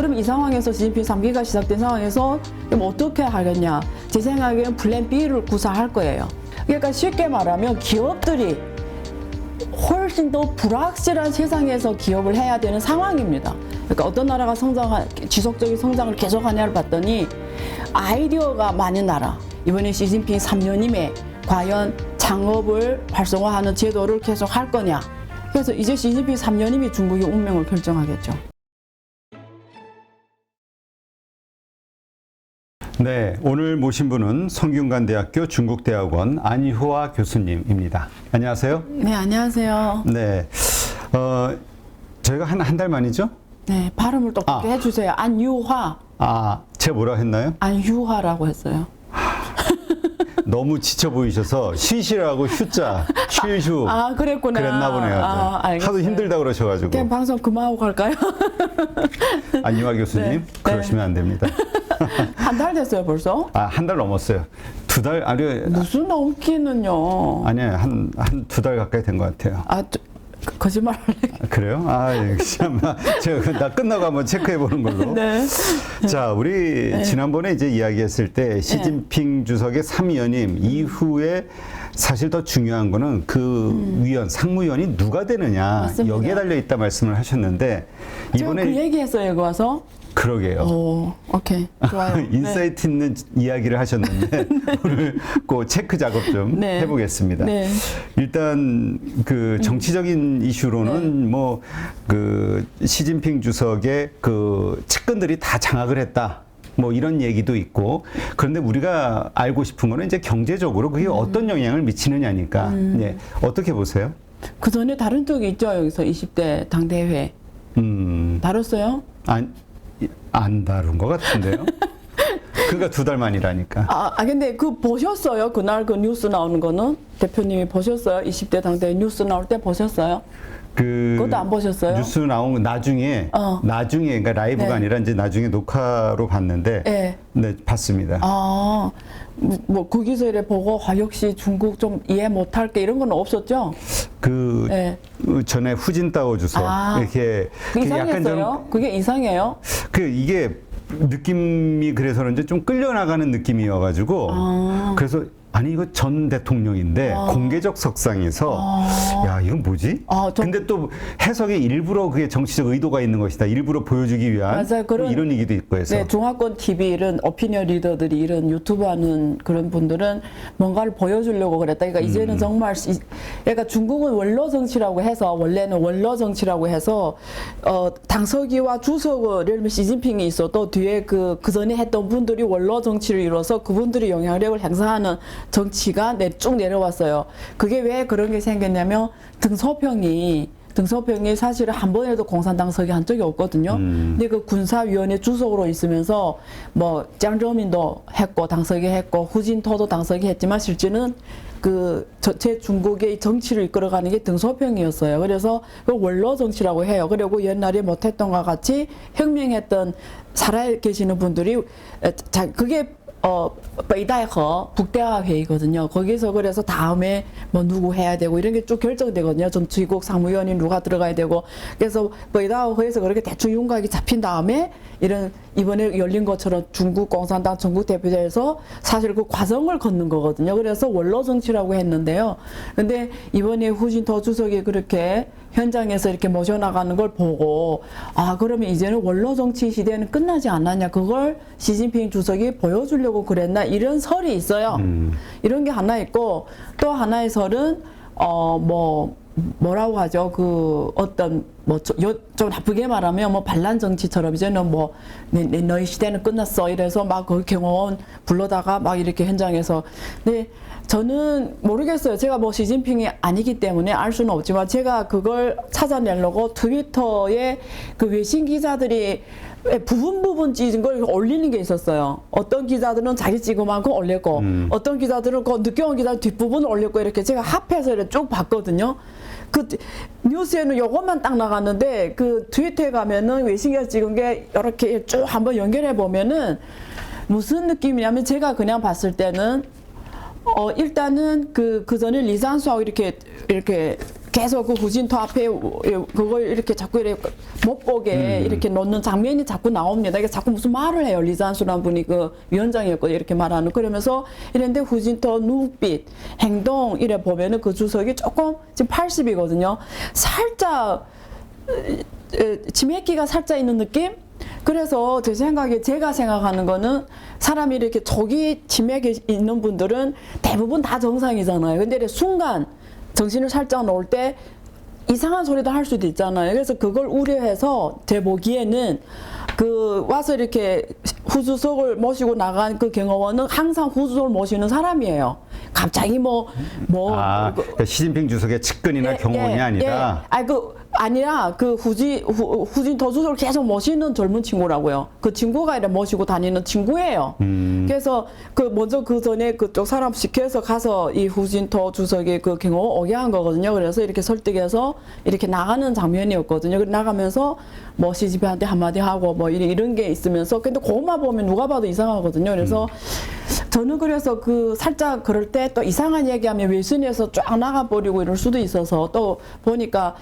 그럼 이 상황에서 시진핑 3기가 시작된 상황에서 그럼 어떻게 하겠냐? 제 생각에는 플랜 B를 구사할 거예요. 그러니까 쉽게 말하면 기업들이 훨씬 더 불확실한 세상에서 기업을 해야 되는 상황입니다. 그러니까 어떤 나라가 지속적인 성장을 계속하냐를 봤더니 아이디어가 많은 나라, 이번에 시진핑 3년임에 과연 창업을 활성화하는 제도를 계속 할 거냐. 그래서 이제 시진핑 3년임이 중국의 운명을 결정하겠죠. 네, 오늘 모신 분은 성균관대학교 중국대학원 안유화 교수님입니다. 안녕하세요. 네, 안녕하세요. 네, 저희가 한 달 만이죠? 네, 발음을 똑똑히 해주세요. 안유화. 제가 뭐라 했나요? 안유화라고 했어요. 너무 지쳐 보이셔서 쉬시라고 휴자, 쉴휴. 그랬구나. 그랬나 보네요. 알겠어요. 하도 힘들다 그러셔가지고. 그냥 방송 그만하고 갈까요? 안유화 교수님, 네, 그러시면 안 됩니다. 한 달 됐어요, 벌써? 한 달 넘었어요. 2달, 아니. 무슨 넘기는요? 아니에요. 한 2달 가까이 된 것 같아요. 거짓말 할래? 그래요? 참. 제가 나 끝나고 한번 체크해 보는 걸로. 네. 자, 우리 지난번에 이제 이야기했을 때 시진핑 주석의 3연임 이후에 사실 더 중요한 거는 그 위원, 상무위원이 누가 되느냐. 맞습니다. 여기에 달려 있다 말씀을 하셨는데 이번에 그 얘기했어요, 여기 와서. 그러게요. 오케이. 좋아요. 인사이트 있는 이야기를 하셨는데 오늘 그 체크 작업 좀 해보겠습니다. 네. 일단 그 정치적인 이슈로는 뭐 그 시진핑 주석의 그 측근들이 다 장악을 했다. 뭐 이런 얘기도 있고, 그런데 우리가 알고 싶은 거는 이제 경제적으로 그게 어떤 영향을 미치느냐니까. 네. 어떻게 보세요? 그 전에 다른 쪽이 있죠, 여기서 20대 당대회. 다뤘어요? 안 다룬 것 같은데요. 그가 2달 만이라니까. 근데 보셨어요? 그날 그 뉴스 나오는 거는? 대표님이 보셨어요? 20대 당대회 뉴스 나올 때 보셨어요? 그것도 안 보셨어요? 뉴스 나온 거 나중에 그러니까 라이브가 아니라 이제 나중에 녹화로 봤는데, 네, 봤습니다. 뭐 거기서 이래 보고 역시 중국 좀 이해 못할 게 이런 건 없었죠? 전에 후진타오 주석 이렇게 이상했어요? 그게 이상해요? 이게 느낌이 그래서 그런지 좀 끌려나가는 느낌이어가지고 그래서 아니 이거 전 대통령인데 공개적 석상에서 야 이건 뭐지? 근데 또 해석에 일부러 그게 정치적 의도가 있는 것이다. 일부러 보여주기 위한 맞아요. 뭐 이런 얘기도 있고 해서. 네, 중화권 TV 이런 오피니언 리더들이 이런 유튜브 하는 그런 분들은 뭔가를 보여주려고 그랬다. 그러니까 이제는 정말 그러니까 중국은 원로 정치라고 해서 원래는 원로 정치라고 해서 당서기와 주석을 예를 들면 시진핑이 있어도 뒤에 그 전에 했던 분들이 원로 정치를 이뤄서 그분들이 영향력을 행사하는 정치가 쭉 내려왔어요. 그게 왜 그런 게 생겼냐면 등소평이 사실은 한 번에도 공산당 서기 한 적이 없거든요. 근데 그 군사위원회 주석으로 있으면서 뭐 짱저민도 했고 당서기 했고 후진토도 당서기 했지만 실제는 제 중국의 정치를 이끌어가는 게 등소평이었어요. 그래서 그 원로 정치라고 해요. 그리고 옛날에 못했던 것 같이 혁명했던 살아계시는 분들이 그게北戴河 북대화 회의거든요. 거기서 그래서 다음에 뭐 누구 해야 되고 이런 게 쭉 결정되거든요. 정치국 상무위원이 누가 들어가야 되고. 그래서北戴河에서 그렇게 대충 윤곽이 잡힌 다음에 이런 이번에 열린 것처럼 중국 공산당 전국 대표자에서 사실 그 과정을 걷는 거거든요. 그래서 원로 정치라고 했는데요. 근데 이번에 후진토 주석이 그렇게 현장에서 이렇게 모셔나가는 걸 보고 그러면 이제는 원로 정치 시대는 끝나지 않았냐. 그걸 시진핑 주석이 보여주려고 그랬나. 이런 설이 있어요. 이런 게 하나 있고 또 하나의 설은 뭐라고 하죠? 좀 나쁘게 말하면 반란 정치처럼 이제는 너희 시대는 끝났어. 이래서 막 그 경호원 불러다가 막 이렇게 현장에서. 근데 저는 모르겠어요. 제가 시진핑이 아니기 때문에 알 수는 없지만 제가 그걸 찾아내려고 트위터에 그 외신 기자들이 부분 찍은 걸 올리는 게 있었어요. 어떤 기자들은 자기 찍은 만큼 올렸고 어떤 기자들은 그 늦게 온 기자 뒷부분을 올렸고 이렇게 제가 합해서 이렇게 쭉 봤거든요. 그 뉴스에는 요것만 딱 나갔는데 그 트위터에 가면은 외신기자 찍은 게 이렇게 쭉 한번 연결해 보면은 무슨 느낌이냐면 제가 그냥 봤을 때는 일단은 그 전에 리산수하고 이렇게 계속 그 후진터 앞에 그걸 이렇게 자꾸 이렇게 못 보게 이렇게 놓는 장면이 자꾸 나옵니다. 이게 자꾸 무슨 말을 해요. 리잔수라는 분이 그 위원장이었거든요. 이렇게 말하는. 그러면서 이런데 후진터 눈빛, 행동 이래 보면은 그 주석이 조금 지금 80이거든요. 살짝 치매기가 살짝 있는 느낌? 그래서 제 생각에 제가 생각하는 거는 사람이 이렇게 저기 치매기 있는 분들은 대부분 다 정상이잖아요. 근데 순간 정신을 살짝 놓을 때 이상한 소리도 할 수도 있잖아요. 그래서 그걸 우려해서 제 보기에는 그 와서 이렇게 후주석을 모시고 나간 그 경호원은 항상 후주석을 모시는 사람이에요. 갑자기 그러니까 시진핑 주석의 측근이나 경호원이 아니라. 아니라 그 후진터 주석을 계속 모시는 젊은 친구라고요. 그 친구가 이렇게 모시고 다니는 친구예요. 그래서 먼저 그 전에 그쪽 사람 시켜서 가서 이 후진터 주석의 그 경호 오게 한 거거든요. 그래서 이렇게 설득해서 이렇게 나가는 장면이었거든요. 나가면서 시진핑한테 한마디 하고 이런 게 있으면서 근데 그것만 보면 누가 봐도 이상하거든요. 그래서 저는 그래서 그 살짝 그럴 때 또 이상한 얘기하면 외신에서 쫙 나가버리고 이럴 수도 있어서 또 보니까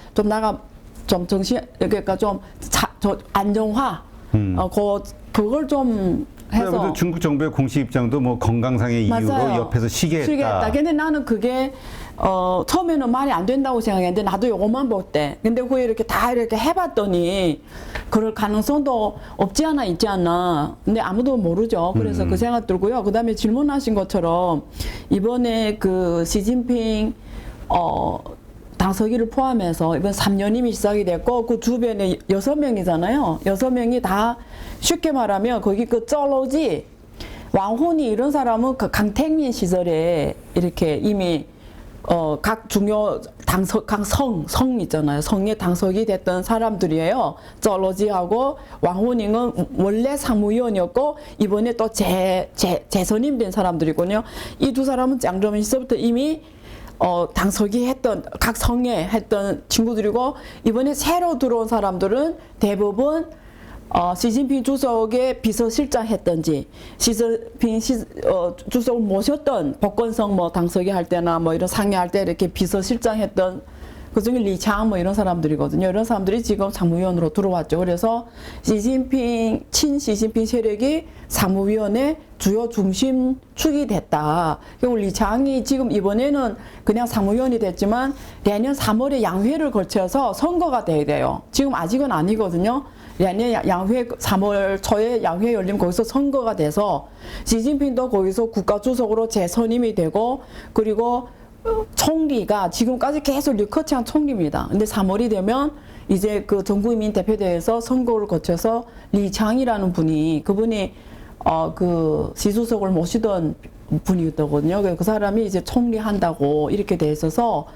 좀 정신, 그러니까 좀 안정화, 그걸 좀 해서. 중국 정부의 공식 입장도 건강상의 이유로 맞아요. 옆에서 쉬게 했다. 근데 나는 그게 처음에는 말이 안 된다고 생각했는데 나도 요것만 볼 때. 근데 그게 이렇게 다 이렇게 해봤더니 그럴 가능성도 없지 않아 있지 않나. 근데 아무도 모르죠. 그래서 그 생각 들고요. 그 다음에 질문하신 것처럼 이번에 그 시진핑 당서기를 포함해서 이번 3년임이 시작이 됐고 그 주변에 6명이잖아요. 6명이 다 쉽게 말하면 거기 그 쩌로지 왕훈이 이런 사람은 그 강택민 시절에 이렇게 이미 각 중요 각 성 있잖아요. 성에 당석이 됐던 사람들이에요. 쩌로지하고 왕훈이는 원래 상무위원이었고 이번에 또 재선임된 사람들이거든요. 이 두 사람은 짱점인 시절부터 이미 당서기 했던 각 성에 했던 친구들이고 이번에 새로 들어온 사람들은 대부분 시진핑 주석의 비서실장 했던지 시진핑 주석을 모셨던 복건성 당서기 할 때나 이런 상의할 때 이렇게 비서실장 했던 그중에 리창 이런 사람들이거든요. 이런 사람들이 지금 상무위원으로 들어왔죠. 그래서 친시진핑 세력이 상무위원회 주요 중심축이 됐다. 그리고 리창이 지금 이번에는 그냥 상무위원이 됐지만 내년 3월에 양회를 거쳐서 선거가 돼야 돼요. 지금 아직은 아니거든요. 내년 양회 3월 초에 양회 열리면 거기서 선거가 돼서 시진핑도 거기서 국가주석으로 재선임이 되고 그리고 총리가 지금까지 계속 리커치한 총리입니다. 근데 3월이 되면 이제 그 전국민 대표대회에서 선거를 거쳐서 리창이라는 분이 그분이 그 시주석을 모시던 분이었거든요. 그 사람이 이제 총리한다고 이렇게 돼 있어서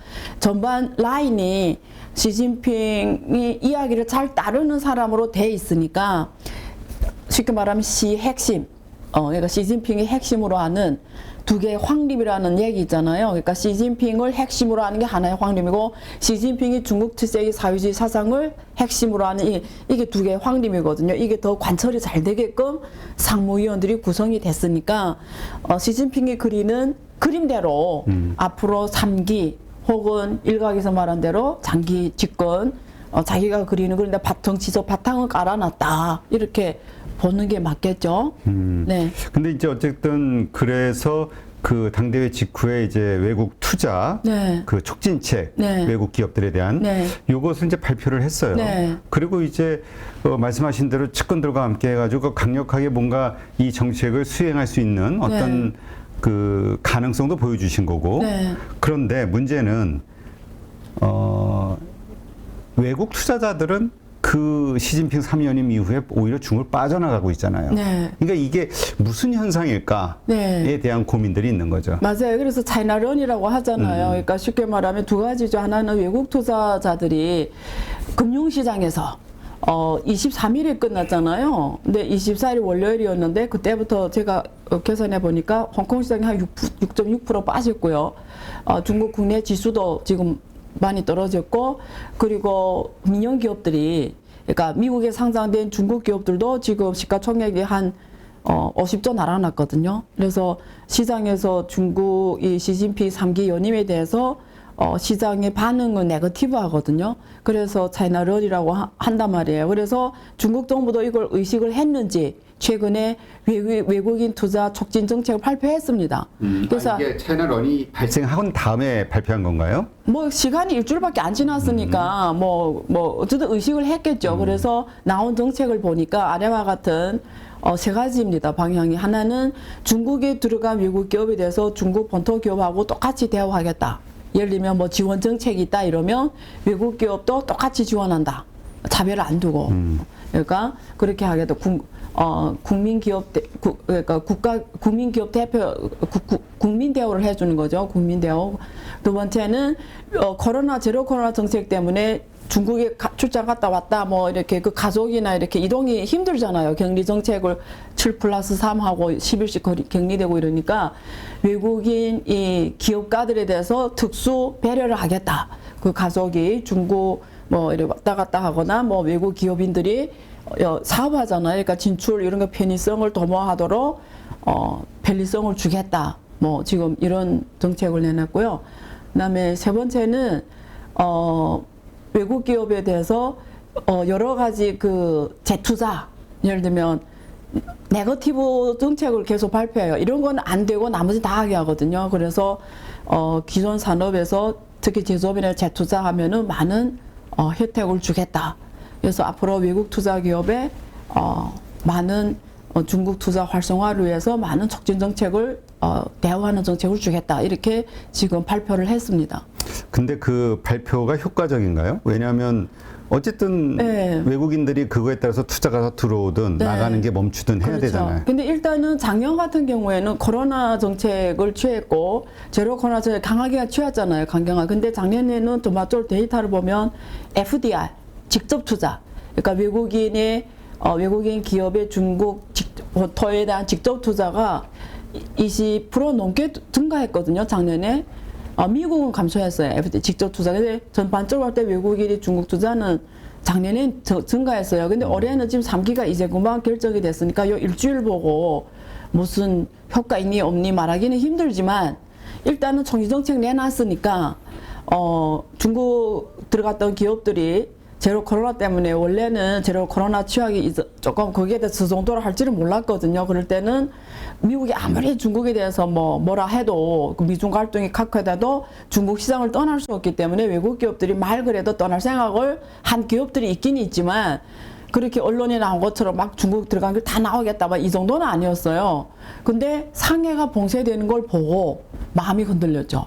전반 라인이 시진핑이 이야기를 잘 따르는 사람으로 돼 있으니까 쉽게 말하면 핵심, 그러니까 시진핑이 핵심으로 하는 두 개의 황림이라는 얘기 있잖아요. 그러니까 시진핑을 핵심으로 하는 게 하나의 황림이고 시진핑이 중국 특색의 사회주의 사상을 핵심으로 하는 이게 두 개의 황림이거든요. 이게 더 관철이 잘 되게끔 상무위원들이 구성이 됐으니까 시진핑이 그리는 그림대로 앞으로 3기 혹은 일각에서 말한 대로 장기 집권 자기가 그리는 그런데 정치적 바탕을 깔아놨다 이렇게 보는 게 맞겠죠. 네. 근데 이제 어쨌든 그래서 그 당대회 직후에 이제 외국 투자, 네. 그 촉진책, 네. 외국 기업들에 대한 네. 요것을 이제 발표를 했어요. 네. 그리고 이제 말씀하신 대로 측근들과 함께 해가지고 강력하게 뭔가 이 정책을 수행할 수 있는 어떤 네. 그 가능성도 보여주신 거고. 네. 그런데 문제는 외국 투자자들은 그 시진핑 3연임 이후에 오히려 중국을 빠져나가고 있잖아요. 네. 그러니까 이게 무슨 현상일까에 네. 대한 고민들이 있는 거죠. 맞아요. 그래서 차이나런이라고 하잖아요. 그러니까 쉽게 말하면 두 가지죠. 하나는 외국 투자자들이 금융시장에서 23일에 끝났잖아요. 근데 24일이 월요일이었는데 그때부터 제가 계산해 보니까 홍콩 시장이 한 6.6% 빠졌고요. 중국 국내 지수도 지금 많이 떨어졌고 그리고 민영 기업들이 그러니까 미국에 상장된 중국 기업들도 지금 시가총액이 한 50조 날아났거든요. 그래서 시장에서 중국 이 시진핑 3기 연임에 대해서 시장의 반응은 네거티브 하거든요. 그래서 차이나럴이라고 한단 말이에요. 그래서 중국 정부도 이걸 의식을 했는지 최근에 외국인 투자 촉진 정책을 발표했습니다. 그래서 이게 차이나런이 발생한 다음에 발표한 건가요? 뭐 시간이 일주일밖에 안 지났으니까 뭐 어쨌든 의식을 했겠죠. 그래서 나온 정책을 보니까 아래와 같은 세 가지입니다. 방향이. 하나는 중국에 들어간 외국 기업에 대해서 중국 본토 기업하고 똑같이 대우하겠다. 예를 들면 뭐 지원 정책이 있다 이러면 외국 기업도 똑같이 지원한다. 차별을 안 두고. 그러니까 그렇게 하겠다. 국민 기업 그러니까 국민 기업 대표 국민 대우를 해주는 거죠. 국민 대우. 두 번째는 코로나 제로 코로나 정책 때문에 중국에 출장 갔다 왔다 뭐 이렇게 그 가족이나 이렇게 이동이 힘들잖아요. 격리 정책을 7+3 하고 10일씩 격리되고 이러니까 외국인 이 기업가들에 대해서 특수 배려를 하겠다. 그 가족이 중국 뭐 이렇게 왔다 갔다 하거나 뭐 외국 기업인들이 사업하잖아요. 그러니까 진출 이런 거 편의성을 도모하도록 편리성을 주겠다. 뭐 지금 이런 정책을 내놨고요. 그다음에 세 번째는 외국 기업에 대해서 여러 가지 그 재투자 예를 들면 네거티브 정책을 계속 발표해요. 이런 건 안 되고 나머지 다 하게 하거든요. 그래서 기존 산업에서 특히 제조업이나 재투자하면은 많은 혜택을 주겠다. 그래서 앞으로 외국 투자 기업에 많은 중국 투자 활성화를 위해서 많은 촉진 정책을 대우하는 정책을 주겠다. 이렇게 지금 발표를 했습니다. 근데 그 발표가 효과적인가요? 왜냐하면 어쨌든 네. 외국인들이 그거에 따라서 투자가 들어오든 네. 나가는 게 멈추든 해야 그렇죠. 되잖아요. 근데 일단은 작년 같은 경우에는 코로나 정책을 취했고 제로 코로나 정책 강하게 취했잖아요. 강경화. 근데 작년에는 도마tor 데이터를 보면 FDI 직접 투자. 그러니까 외국인 기업의 중국 본토에 대한 직접 투자가 20% 넘게 증가했거든요. 작년에. 미국은 감소했어요. FDI 직접 투자. 근데 전반적으로 할 때 외국인이 중국 투자는 작년에 증가했어요. 근데 올해는 지금 3기가 이제 금방 결정이 됐으니까 요 일주일 보고 무슨 효과 있니 없니 말하기는 힘들지만 일단은 총리정책 내놨으니까 중국 들어갔던 기업들이 제로 코로나 때문에 원래는 제로 코로나 취하기 조금 거기에 대해서 그 정도로 할지는 몰랐거든요. 그럴 때는 미국이 아무리 중국에 대해서 뭐라 해도 미중 갈등이 각화돼도 중국 시장을 떠날 수 없기 때문에 외국 기업들이 말 그래도 떠날 생각을 한 기업들이 있긴 있지만 그렇게 언론에 나온 것처럼 막 중국 들어간 게 다 나오겠다 막 이 정도는 아니었어요. 근데 상해가 봉쇄되는 걸 보고 마음이 흔들렸죠.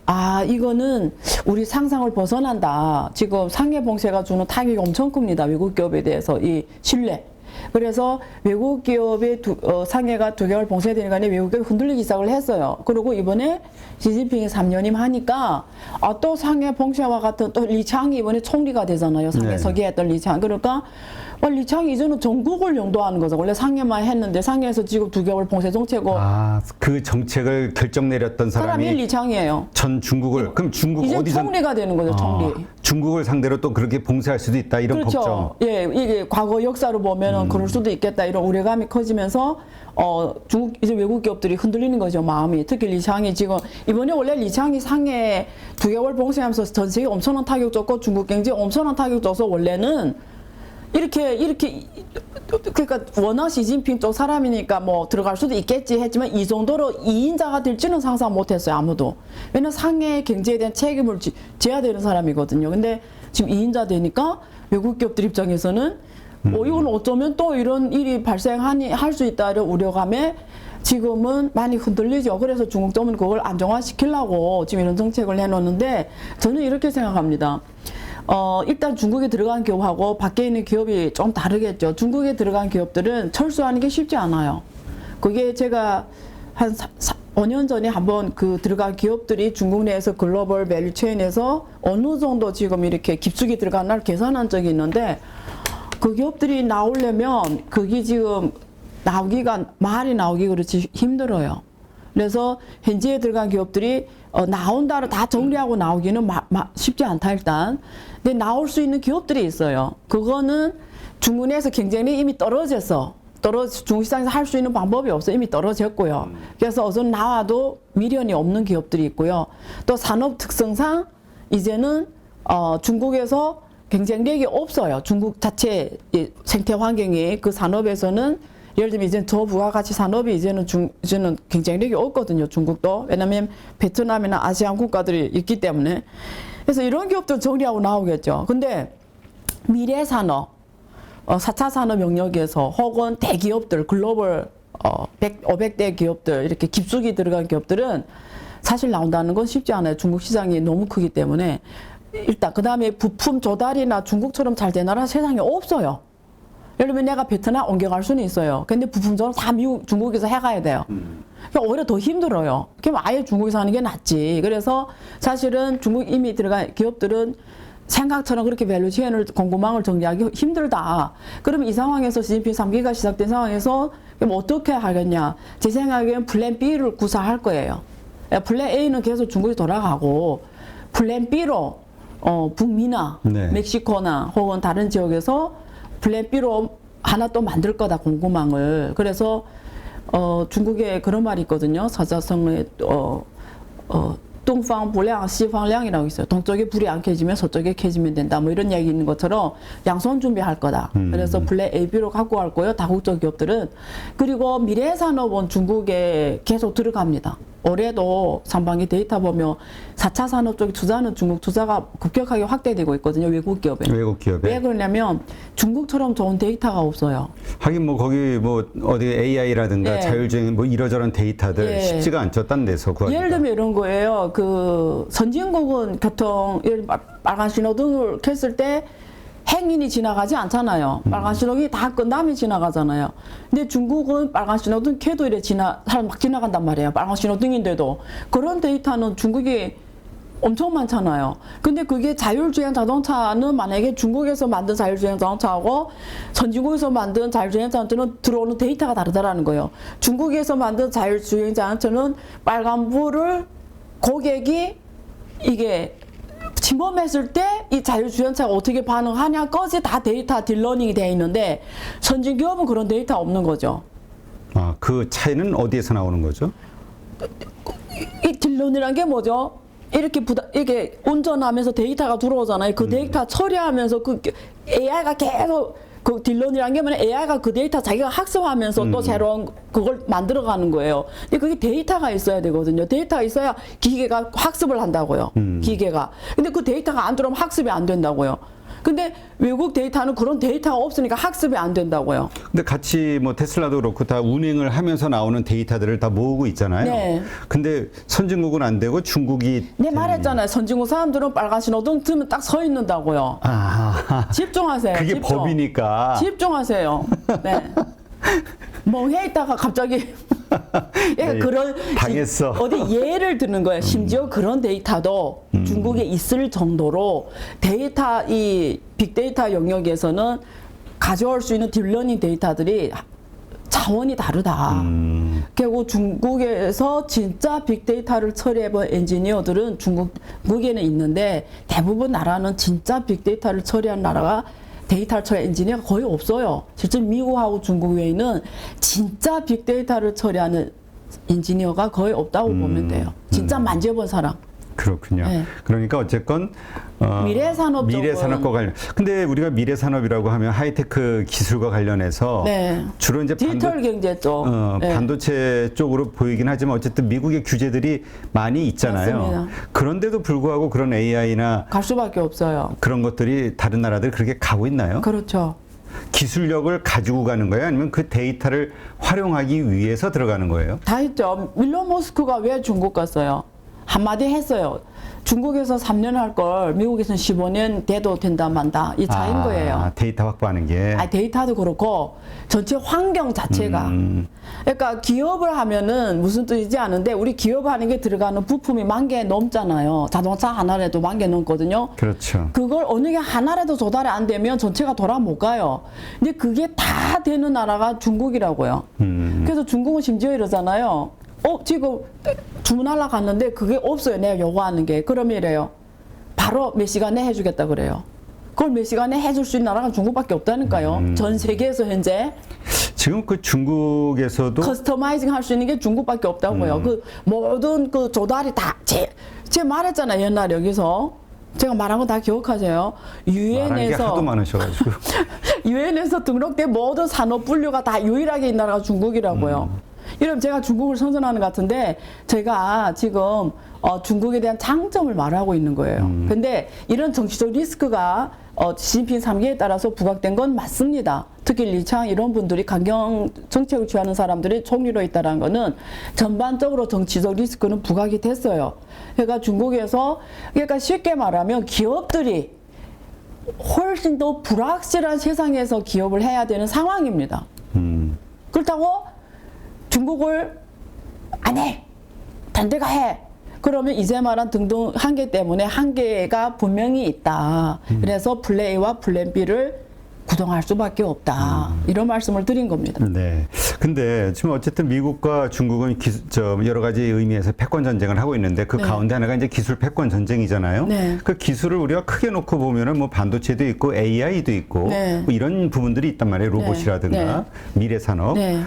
아, 이거는 우리 상상을 벗어난다. 지금 상해 봉쇄가 주는 타격이 엄청 큽니다. 외국 기업에 대해서 이 신뢰. 그래서 외국 기업의 상해가 2개월 봉쇄되니까 외국 기업이 흔들리기 시작을 했어요. 그리고 이번에 시진핑이 3년임 하니까 또 상해 봉쇄와 같은 또 리창이 이번에 총리가 되잖아요. 상해 서기했던 리창. 그러니까 리창이 이제는 전국을 영도하는 거죠. 원래 상해만 했는데 상해에서 지금 2개월 봉쇄 정책고 그 정책을 결정 내렸던 사람이 리창이에요. 전 중국을 그럼 중국 이제 어디서 총리가 되는 거죠. 총리. 중국을 상대로 또 그렇게 봉쇄할 수도 있다 이런 그렇죠. 걱정. 예, 이게 과거 역사로 보면은 그럴 수도 있겠다 이런 우려감이 커지면서 중국 이제 외국 기업들이 흔들리는 거죠. 마음이. 특히 리창이 지금 이번에 원래 리창이 상해 2개월 봉쇄하면서 전 세계 엄청난 타격 줬고 중국 경제에 엄청난 타격 줘서 원래는 이렇게 그러니까 워낙 시진핑 쪽 사람이니까 뭐 들어갈 수도 있겠지 했지만 이 정도로 2인자가 될지는 상상 못했어요. 아무도. 왜냐면 상해 경제에 대한 책임을 져야 되는 사람이거든요. 근데 지금 2인자 되니까 외국 기업들 입장에서는 이건 어쩌면 또 이런 일이 할 수 있다 이런 우려감에 지금은 많이 흔들리죠. 그래서 중국 정부는 그걸 안정화시키려고 지금 이런 정책을 해놓는데 저는 이렇게 생각합니다. 일단 중국에 들어간 기업하고 밖에 있는 기업이 좀 다르겠죠. 중국에 들어간 기업들은 철수하는 게 쉽지 않아요. 그게 제가 한 5년 전에 한번 들어간 기업들이 중국 내에서 글로벌 밸류체인에서 어느 정도 지금 이렇게 깊숙이 들어간 날 계산한 적이 있는데 그 기업들이 나오려면 그게 지금 말이 나오기 그렇지 힘들어요. 그래서 현지에 들어간 기업들이 나온다를 다 정리하고 나오기는 쉽지 않다 일단. 근데 나올 수 있는 기업들이 있어요. 그거는 중국 내에서 경쟁력이 이미 떨어져서 중국 시장에서 할 수 있는 방법이 없어요. 이미 떨어졌고요. 그래서 어선 나와도 미련이 없는 기업들이 있고요. 또 산업 특성상 이제는 중국에서 경쟁력이 없어요. 중국 자체 생태 환경이 그 산업에서는 예를 들면 이제 저부가가치 산업이 이제는 경쟁력이 없거든요. 중국도. 왜냐하면 베트남이나 아시안 국가들이 있기 때문에. 그래서 이런 기업들 정리하고 나오겠죠. 근데 미래 산업, 4차 산업 영역에서 혹은 대기업들, 글로벌 500대 기업들, 이렇게 깊숙이 들어간 기업들은 사실 나온다는 건 쉽지 않아요. 중국 시장이 너무 크기 때문에. 일단 그 다음에 부품 조달이나 중국처럼 잘 된 나라 세상에 없어요. 예를 들면 내가 베트남 옮겨갈 수는 있어요. 근데 부품 조달 다 중국에서 해가야 돼요. 그러니까 오히려 더 힘들어요. 그럼 아예 중국에서 하는 게 낫지. 그래서 사실은 중국 이미 들어간 기업들은 생각처럼 그렇게 밸류체인을 공급망을 정리하기 힘들다. 그러면 이 상황에서 시진핑 3기가 시작된 상황에서 그럼 어떻게 하겠냐. 제 생각에는 플랜 B를 구사할 거예요. 플랜 A는 계속 중국에 돌아가고 플랜 B로 북미나 네. 멕시코나 혹은 다른 지역에서 플랜 B로 하나 또 만들 거다 공급망을. 그래서 중국에 그런 말이 있거든요. 사자성어에 동방 불량, 시방량이라고 있어요. 동쪽에 불이 안 켜지면 서쪽에 켜지면 된다. 뭐 이런 얘기 있는 것처럼 양손 준비할 거다. 그래서 플랜 A, B로 갖고 갈 거예요. 다국적 기업들은. 그리고 미래 산업은 중국에 계속 들어갑니다. 올해도 상반기 데이터 보면 4차 산업 쪽에 투자는 중국 투자가 급격하게 확대되고 있거든요. 외국 기업에. 외국 기업에. 왜 그러냐면 중국처럼 좋은 데이터가 없어요. 하긴 뭐 거기 뭐 어디 AI라든가 예. 자율주행 뭐 이러저런 데이터들 예. 쉽지가 않죠. 딴 데서 구하기가. 예를 들면 이런 거예요. 그 선진국은 교통 빨간 신호등을 켰을 때 행인이 지나가지 않잖아요. 빨간 신호등이 다 끝나면 지나가잖아요. 근데 중국은 빨간 신호등 켜도 이래 사람 막 지나간단 말이에요. 빨간 신호등인데도. 그런 데이터는 중국이 엄청 많잖아요. 근데 그게 자율주행 자동차는 만약에 중국에서 만든 자율주행 자동차하고 선진국에서 만든 자율주행 자동차는 들어오는 데이터가 다르다라는 거예요. 중국에서 만든 자율주행 자동차는 빨간불을 고객이 이게 침범했을 때 이 자율주행차가 어떻게 반응하냐까지 다 데이터 딜러닝이 되어 있는데 선진기업은 그런 데이터 없는 거죠. 아, 그 차이는 어디에서 나오는 거죠? 이 딜러닝이란 게 뭐죠? 이렇게 운전하면서 데이터가 들어오잖아요. 그 데이터 처리하면서 그 AI가 계속 그 딜런이란 게 뭐냐, AI가 그 데이터 자기가 학습하면서 또 새로운 그걸 만들어가는 거예요. 근데 그게 데이터가 있어야 되거든요. 데이터가 있어야 기계가 학습을 한다고요. 기계가. 근데 그 데이터가 안 들어오면 학습이 안 된다고요. 근데 외국 데이터는 그런 데이터가 없으니까 학습이 안 된다고요. 근데 같이 뭐 테슬라도 그렇고 다 운행을 하면서 나오는 데이터들을 다 모으고 있잖아요. 네. 근데 선진국은 안 되고 중국이. 네, 말했잖아요. 선진국 사람들은 빨간 신호등 뜨면 딱 서 있는다고요. 아, 집중하세요. 그게 집중. 법이니까. 집중하세요. 네. 멍해 있다가 갑자기 네, 그런 당했어. 어디 예를 드는 거예요. 심지어 그런 데이터도 중국에 있을 정도로 데이터 이 빅데이터 영역에서는 가져올 수 있는 딥러닝 데이터들이 차원이 다르다. 결국 중국에서 진짜 빅데이터를 처리해본 엔지니어들은 중국에는 있는데 대부분 나라는 진짜 빅데이터를 처리한 나라가 데이터 처리 엔지니어가 거의 없어요. 실제 미국하고 중국 외에는 진짜 빅데이터를 처리하는 엔지니어가 거의 없다고 보면 돼요. 진짜 만져본 사람. 그렇군요. 네. 그러니까 어쨌건 미래산업 미래산업과 관련. 근데 우리가 미래산업이라고 하면 하이테크 기술과 관련해서 네. 주로 이제 디지털 경제 쪽. 네. 반도체 쪽으로 보이긴 하지만 어쨌든 미국의 규제들이 많이 있잖아요. 맞습니다. 그런데도 불구하고 그런 AI나 갈 수밖에 없어요. 그런 것들이 다른 나라들 그렇게 가고 있나요? 그렇죠. 기술력을 가지고 가는 거예요? 아니면 그 데이터를 활용하기 위해서 들어가는 거예요? 다 있죠. 일론 머스크가 왜 중국 갔어요? 한마디 했어요. 중국에서 3년 할 걸 미국에서는 15년 돼도 된다 만다. 이 차이인 거예요. 데이터 확보하는 게. 데이터도 그렇고 전체 환경 자체가. 그러니까 기업을 하면은 무슨 뜻이지 않은데 우리 기업하는 게 들어가는 부품이 10,000개 넘잖아요. 자동차 하나라도 10,000개 넘거든요. 그렇죠. 그걸 어느 게 하나라도 조달이 안 되면 전체가 돌아 못 가요. 근데 그게 다 되는 나라가 중국이라고요. 그래서 중국은 심지어 이러잖아요. 지금 주문하려고 갔는데 그게 없어요. 내가 요구하는 게. 그러면 이래요. 바로 몇 시간에 해주겠다 그래요. 그걸 몇 시간에 해줄 수 있는 나라가 중국밖에 없다니까요. 전 세계에서 현재. 지금 그 중국에서도 커스터마이징 할 수 있는 게 중국밖에 없다고요. 그 모든 그 조달이 다 제가 말했잖아요. 옛날 여기서 제가 말한 거 다 기억하세요. 말하는 게 하도 유엔에서 많으셔가지고 유엔에서 등록된 모든 산업 분류가 다 유일하게 있는 나라가 중국이라고요. 이러면 제가 중국을 선전하는 것 같은데 제가 지금 중국에 대한 장점을 말하고 있는 거예요. 근데 이런 정치적 리스크가 시진핑 3기에 따라서 부각된 건 맞습니다. 특히 리창 이런 분들이 강경 정책을 취하는 사람들이 총리로 있다는 거는 전반적으로 정치적 리스크는 부각이 됐어요. 그러니까 중국에서 그러니까 쉽게 말하면 기업들이 훨씬 더 불확실한 세상에서 기업을 해야 되는 상황입니다. 그렇다고 중국을 안 해! 딴 데가 해! 그러면 이제 말한 등등 한계 때문에 한계가 분명히 있다. 그래서 플레이 A와 플랜 B를 구동할 수밖에 없다. 이런 말씀을 드린 겁니다. 네. 근데 지금 어쨌든 미국과 중국은 여러 가지 의미에서 패권 전쟁을 하고 있는데 그 네. 가운데 하나가 이제 기술 패권 전쟁이잖아요. 네. 그 기술을 우리가 크게 놓고 보면은 뭐 반도체도 있고 AI도 있고 네. 뭐 이런 부분들이 있단 말이에요. 로봇이라든가 네. 미래 산업. 네.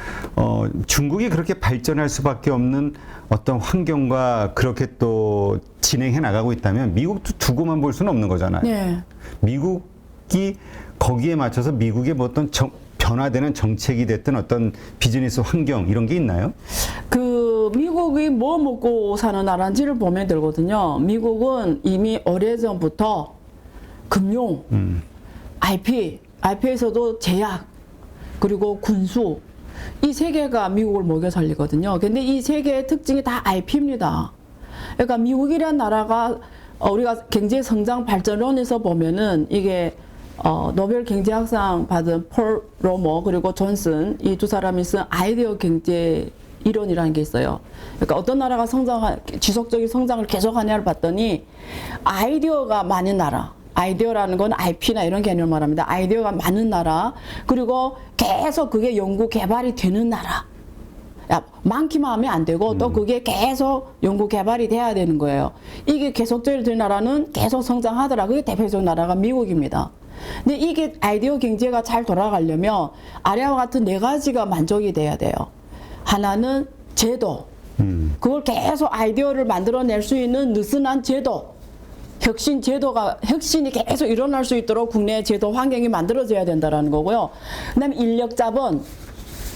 중국이 그렇게 발전할 수밖에 없는 어떤 환경과 그렇게 또 진행해 나가고 있다면 미국도 두고만 볼 수는 없는 거잖아요. 네. 미국이 거기에 맞춰서 미국의 뭐 어떤 변화되는 정책이 됐든 어떤 비즈니스 환경 이런 게 있나요? 그 미국이 뭐 먹고 사는 나라인지를 보면 되거든요. 미국은 이미 오래전부터 금융, IP에서도 제약, 그리고 군수 이 세 개가 미국을 먹여 살리거든요. 근데 이 세 개의 특징이 다 IP입니다. 그러니까 미국이란 나라가 우리가 경제 성장 발전론에서 보면은 이게 노벨 경제학상 받은 폴 로머 그리고 존슨 이 두 사람이 쓴 아이디어 경제 이론이라는 게 있어요. 그러니까 어떤 나라가 지속적인 성장을 계속하냐를 봤더니 아이디어가 많은 나라, 아이디어라는 건 IP나 이런 개념을 말합니다. 아이디어가 많은 나라, 그리고 계속 그게 연구 개발이 되는 나라. 많기만 하면 안 되고 또 그게 계속 연구 개발이 돼야 되는 거예요. 이게 계속적으로 되는 나라는 계속 성장하더라. 그게 대표적 나라가 미국입니다. 근데 이게 아이디어 경제가 잘 돌아가려면 아래와 같은 네 가지가 만족이 돼야 돼요. 하나는 제도. 그걸 계속 아이디어를 만들어낼 수 있는 느슨한 제도. 혁신이 계속 일어날 수 있도록 국내 제도 환경이 만들어져야 된다는 거고요. 그 다음에 인력 자본.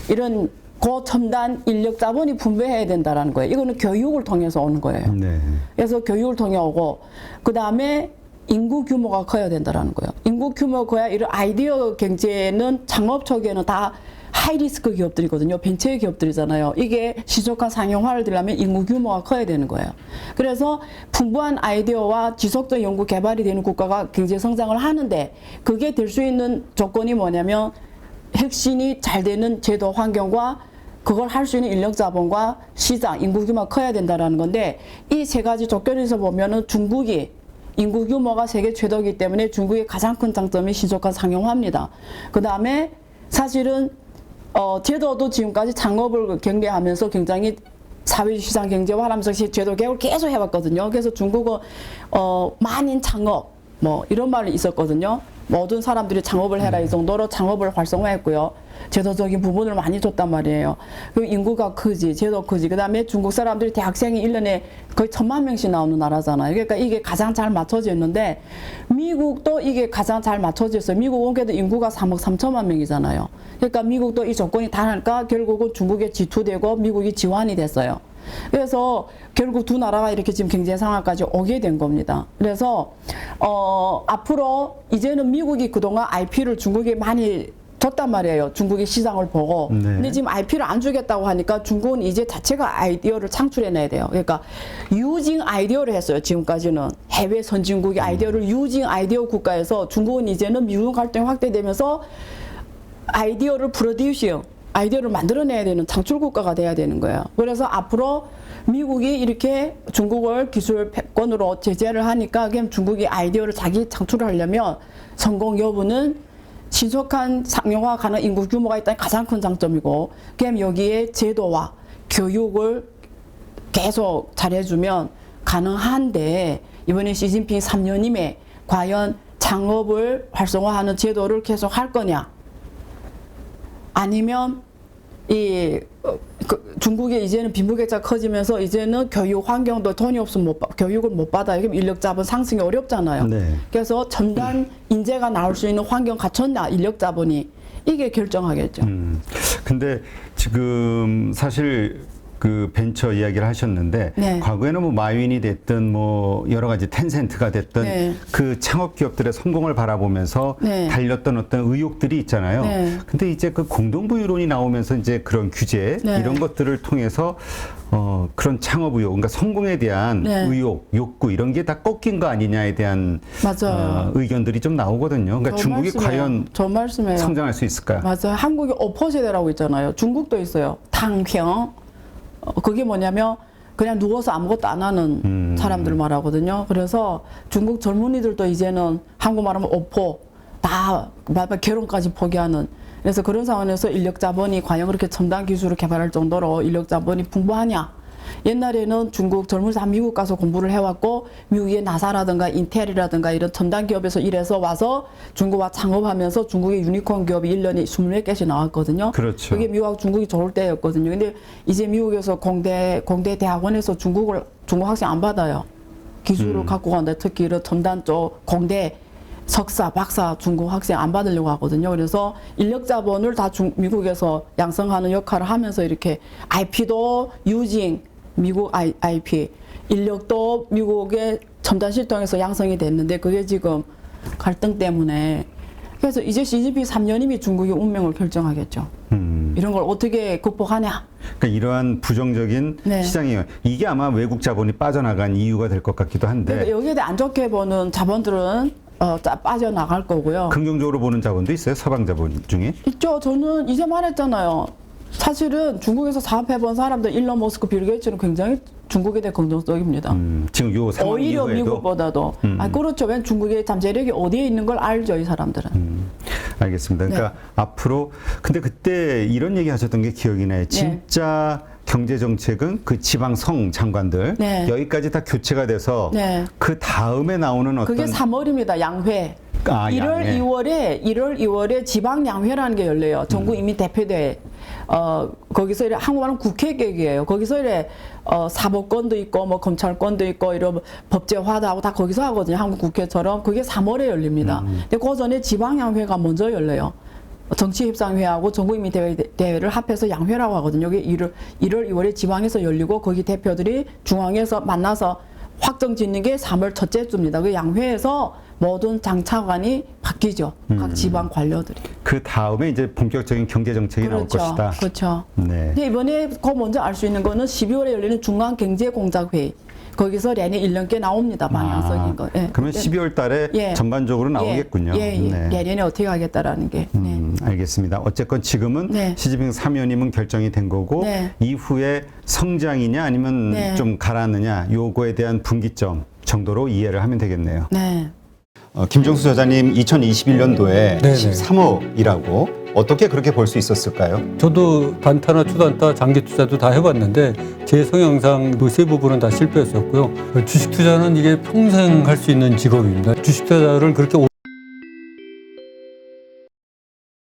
이런 고첨단 인력 자본이 분배해야 된다는 거예요. 이거는 교육을 통해서 오는 거예요. 네. 그래서 교육을 통해 오고, 그 다음에 인구 규모가 커야 된다는 거예요. 인구 규모가 커야 이런 아이디어 경제는 창업 초기에는 다 하이리스크 기업들이거든요. 벤처 기업들이잖아요. 이게 신속한 상용화를 되려면 인구 규모가 커야 되는 거예요. 그래서 풍부한 아이디어와 지속적 연구 개발이 되는 국가가 경제 성장을 하는데 그게 될 수 있는 조건이 뭐냐면 혁신이 잘 되는 제도 환경과 그걸 할 수 있는 인력 자본과 시장, 인구 규모가 커야 된다는 건데 이 세 가지 조건에서 보면은 중국이 인구 규모가 세계 최대이기 때문에 중국의 가장 큰 장점이 신속한 상용화입니다. 그 다음에 사실은 제도도 지금까지 창업을 경계하면서 굉장히 사회시장 경제화하면서 제도 개혁을 계속 해왔거든요. 그래서 중국은 만인 창업 뭐 이런 말이 있었거든요. 모든 사람들이 창업을 해라 이 정도로 창업을 활성화했고요. 제도적인 부분을 많이 줬단 말이에요. 그리고 인구가 크지, 제도 크지. 그 다음에 중국 사람들이 대학생이 1년에 거의 1000만 명씩 나오는 나라잖아요. 그러니까 이게 가장 잘 맞춰져 있는데 미국도 이게 가장 잘 맞춰져 있어요. 미국은 그래도 인구가 3억 3천만 명이잖아요. 그러니까 미국도 이 조건이 다르니까 결국은 중국에 지투되고 미국이 지원이 됐어요. 그래서 결국 두 나라가 이렇게 지금 경제 상황까지 오게 된 겁니다. 그래서 앞으로 이제는 미국이 그동안 IP를 중국에 많이 줬단 말이에요. 중국의 시장을 보고. 네. 근데 지금 IP를 안 주겠다고 하니까 중국은 이제 자체가 아이디어를 창출해내야 돼요. 그러니까 유징 아이디어를 했어요. 지금까지는 해외 선진국의 아이디어를 유징 아이디어 국가에서 중국은 이제는 미국 활동이 확대되면서 아이디어를 프로듀싱, 아이디어를 만들어내야 되는 창출 국가가 돼야 되는 거예요. 그래서 앞으로 미국이 이렇게 중국을 기술 패권으로 제재를 하니까 그냥 중국이 아이디어를 자기 창출을 하려면 성공 여부는 신속한 상용화 가능 인구 규모가 있다는 가장 큰 장점이고, 그럼 여기에 제도와 교육을 계속 잘해주면 가능한데 이번에 시진핑 3년임에 과연 창업을 활성화하는 제도를 계속 할 거냐? 아니면 중국이 이제는 빈부격차가 커지면서 이제는 교육 환경도 돈이 없으면 교육을 못 받아요. 그럼 인력 자본 상승이 어렵잖아요. 네. 그래서 첨단 인재가 나올 수 있는 환경 갖췄냐, 인력 자본이 이게 결정하겠죠. 근데 지금 사실 그 벤처 이야기를 하셨는데 네. 과거에는 뭐 마윈이 됐든 뭐 여러 가지 텐센트가 됐든 네. 그 창업 기업들의 성공을 바라보면서 네. 달렸던 어떤 의욕들이 있잖아요. 네. 근데 이제 그 공동부유론이 나오면서 이제 그런 규제 네. 이런 것들을 통해서 그런 창업 의욕, 그러니까 성공에 대한 네. 의욕, 욕구 이런 게 다 꺾인 거 아니냐에 대한 맞아요. 의견들이 좀 나오거든요. 그러니까 좋은 중국이 말씀이에요. 과연 좋은 말씀이에요. 성장할 수 있을까요? 맞아요. 한국이 오퍼 세대라고 있잖아요. 중국도 있어요. 탕평. 그게 뭐냐면 그냥 누워서 아무것도 안 하는 사람들 말하거든요. 그래서 중국 젊은이들도 이제는 한국 말하면 오포 다 결혼까지 포기하는. 그래서 그런 상황에서 인력 자본이 과연 그렇게 첨단 기술을 개발할 정도로 인력 자본이 풍부하냐? 옛날에는 중국 젊은이 다 미국 가서 공부를 해왔고 미국의 나사라든가 인텔이라든가 이런 첨단 기업에서 일해서 와서 중국과 창업하면서 중국의 유니콘 기업이 1년에 20몇 개씩 나왔거든요. 그렇죠. 그게 미국하고 중국이 좋을 때였거든요. 근데 이제 미국에서 공대 대학원에서 중국 학생 안 받아요. 기술을 갖고 간다. 특히 이런 첨단 쪽 공대 석사, 박사 중국 학생 안 받으려고 하거든요. 그래서 인력 자본을 다 미국에서 양성하는 역할을 하면서 이렇게 IP도 유징 미국 IP, 인력도 미국의 첨단 실통에서 양성이 됐는데 그게 지금 갈등 때문에 그래서 이제 시진핑 3년임이 중국의 운명을 결정하겠죠. 이런 걸 어떻게 극복하냐. 그러니까 이러한 부정적인 네. 시장이에요. 이게 아마 외국 자본이 빠져나간 이유가 될 것 같기도 한데 그러니까 여기에 대해 안 좋게 보는 자본들은 빠져나갈 거고요. 긍정적으로 보는 자본도 있어요. 서방 자본 중에. 있죠. 저는 이제 말했잖아요. 사실은 중국에서 사업해본 사람들 일론 머스크, 빌 게이츠는 굉장히 중국에 대해 긍정적입니다. 지금 요 상황 오히려 이후에도 미국보다도. 그렇죠. 왜 중국의 잠재력이 어디에 있는 걸 알죠, 이 사람들은. 알겠습니다. 그러니까 앞으로 근데 그때 이런 얘기 하셨던 게 기억이 나요. 진짜 경제 정책은 그 지방성 장관들 네. 여기까지 다 교체가 돼서 네. 그 다음에 나오는 어떤 그게 3월입니다. 양회. 1월, 양회. 2월에 지방 양회라는 게 열려요. 전국 이민 대표대회. 거기서 이래 한국말은 국회 계획이에요. 거기서 이래 사법권도 있고 뭐 검찰권도 있고 이런 법제화도 하고 다 거기서 하거든요. 한국 국회처럼. 그게 3월에 열립니다. 근데 그 전에 지방 양회가 먼저 열려요. 정치협상회하고 전국인민대회를 합해서 양회라고 하거든요. 여기 1월, 2월에 지방에서 열리고 거기 대표들이 중앙에서 만나서 확정 짓는 게 3월 첫째 주입니다. 그 양회에서 모든 장차관이 바뀌죠. 각 지방 관료들이. 그 다음에 이제 본격적인 경제 정책이 나올 것이다. 그렇죠. 네. 근데 이번에 그 먼저 알 수 있는 거는 12월에 열리는 중앙경제공작회의. 거기서 내년 1년께 나옵니다. 방향성인 거. 예. 그러면 12월 달에 예. 전반적으로 나오겠군요. 네. 내년에 어떻게 하겠다라는 게. 네. 알겠습니다. 어쨌건 지금은 네. 시진핑 3년임은 결정이 된 거고 네. 이후에 성장이냐 아니면 네. 좀 가라앉느냐 요거에 대한 분기점 정도로 이해를 하면 되겠네요. 네. 김정수 저자님 2021년도에 네네. 13억이라고 어떻게 그렇게 볼 수 있었을까요? 저도 단타나 초단타, 장기 투자도 다 해봤는데 제 성향상 그 세 부분은 다 실패했었고요. 주식 투자는 이게 평생 할 수 있는 직업입니다. 주식 투자를 그렇게